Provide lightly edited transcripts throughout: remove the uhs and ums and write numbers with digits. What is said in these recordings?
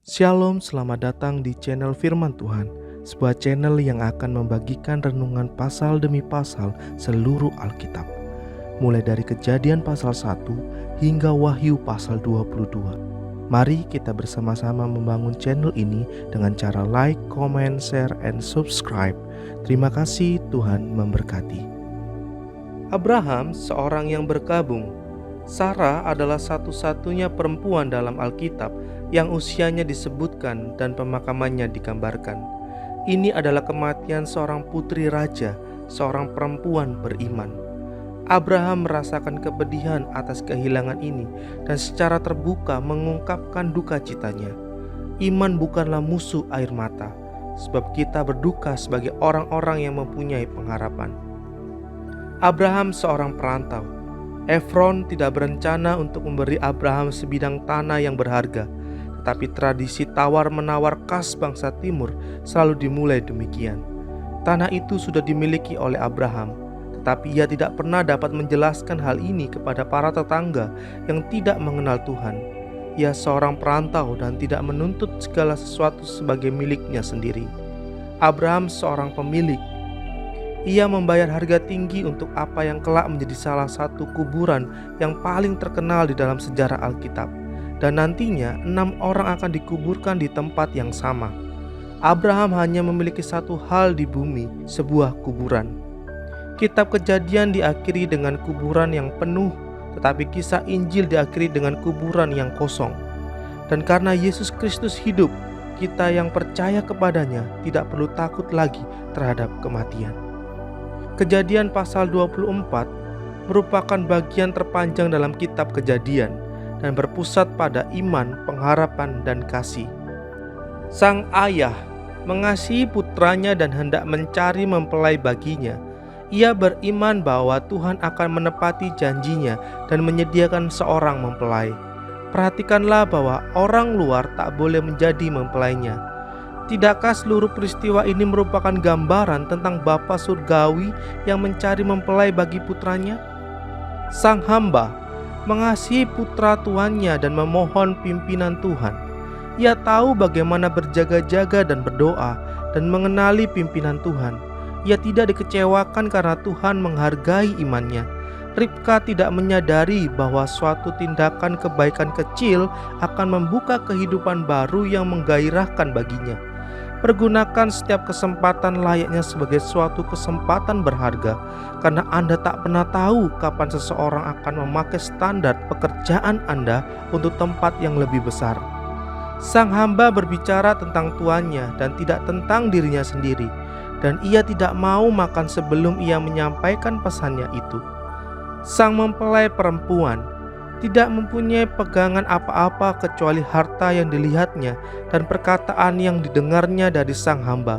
Shalom, selamat datang di channel Firman Tuhan, sebuah channel yang akan membagikan renungan pasal demi pasal seluruh Alkitab, mulai dari Kejadian pasal 1 hingga Wahyu pasal 22. Mari kita bersama-sama membangun channel ini dengan cara like, comment, share, and subscribe. Terima kasih, Tuhan memberkati. Abraham seorang yang berkabung. Sarah adalah satu-satunya perempuan dalam Alkitab yang usianya disebutkan dan pemakamannya digambarkan. Ini adalah kematian seorang putri raja, seorang perempuan beriman. Abraham merasakan kepedihan atas kehilangan ini dan secara terbuka mengungkapkan duka citanya. Iman bukanlah musuh air mata, sebab kita berduka sebagai orang-orang yang mempunyai pengharapan. Abraham seorang perantau. Efron tidak berencana untuk memberi Abraham sebidang tanah yang berharga, tetapi tradisi tawar-menawar khas bangsa timur selalu dimulai demikian. Tanah itu sudah dimiliki oleh Abraham, tetapi ia tidak pernah dapat menjelaskan hal ini kepada para tetangga yang tidak mengenal Tuhan. Ia seorang perantau dan tidak menuntut segala sesuatu sebagai miliknya sendiri. Abraham seorang pemilik. Ia membayar harga tinggi untuk apa yang kelak menjadi salah satu kuburan yang paling terkenal di dalam sejarah Alkitab. Dan nantinya 6 orang akan dikuburkan di tempat yang sama. Abraham hanya memiliki satu hal di bumi, sebuah kuburan. Kitab Kejadian diakhiri dengan kuburan yang penuh, tetapi kisah Injil diakhiri dengan kuburan yang kosong. Dan karena Yesus Kristus hidup, kita yang percaya kepadanya tidak perlu takut lagi terhadap kematian. Kejadian pasal 24 merupakan bagian terpanjang dalam kitab Kejadian dan berpusat pada iman, pengharapan, dan kasih. Sang ayah mengasihi putranya dan hendak mencari mempelai baginya. Ia beriman bahwa Tuhan akan menepati janjinya dan menyediakan seorang mempelai. Perhatikanlah bahwa orang luar tak boleh menjadi mempelainya. Tidakkah seluruh peristiwa ini merupakan gambaran tentang Bapa Surgawi yang mencari mempelai bagi putranya? Sang hamba mengasihi putra tuannya dan memohon pimpinan Tuhan. Ia tahu bagaimana berjaga-jaga dan berdoa dan mengenali pimpinan Tuhan. Ia tidak dikecewakan karena Tuhan menghargai imannya. Ribka tidak menyadari bahwa suatu tindakan kebaikan kecil akan membuka kehidupan baru yang menggairahkan baginya. Pergunakan setiap kesempatan layaknya sebagai suatu kesempatan berharga, karena Anda tak pernah tahu kapan seseorang akan memakai standar pekerjaan Anda untuk tempat yang lebih besar. Sang hamba berbicara tentang tuannya dan tidak tentang dirinya sendiri, dan ia tidak mau makan sebelum ia menyampaikan pesannya itu. Sang mempelai perempuan tidak mempunyai pegangan apa-apa kecuali harta yang dilihatnya dan perkataan yang didengarnya dari sang hamba.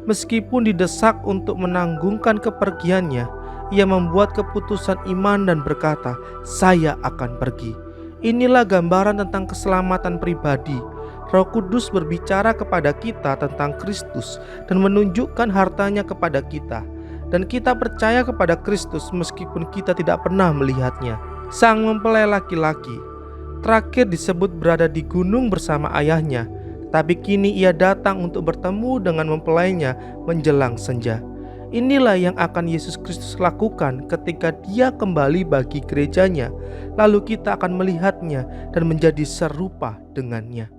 Meskipun didesak untuk menanggungkan kepergiannya, ia membuat keputusan iman dan berkata, "Saya akan pergi." Inilah gambaran tentang keselamatan pribadi. Roh Kudus berbicara kepada kita tentang Kristus dan menunjukkan hartanya kepada kita. Dan kita percaya kepada Kristus meskipun kita tidak pernah melihatnya. Sang mempelai laki-laki terakhir disebut berada di gunung bersama ayahnya, tapi kini ia datang untuk bertemu dengan mempelainya menjelang senja. Inilah yang akan Yesus Kristus lakukan ketika Dia kembali bagi gerejanya. Lalu kita akan melihatnya dan menjadi serupa dengannya.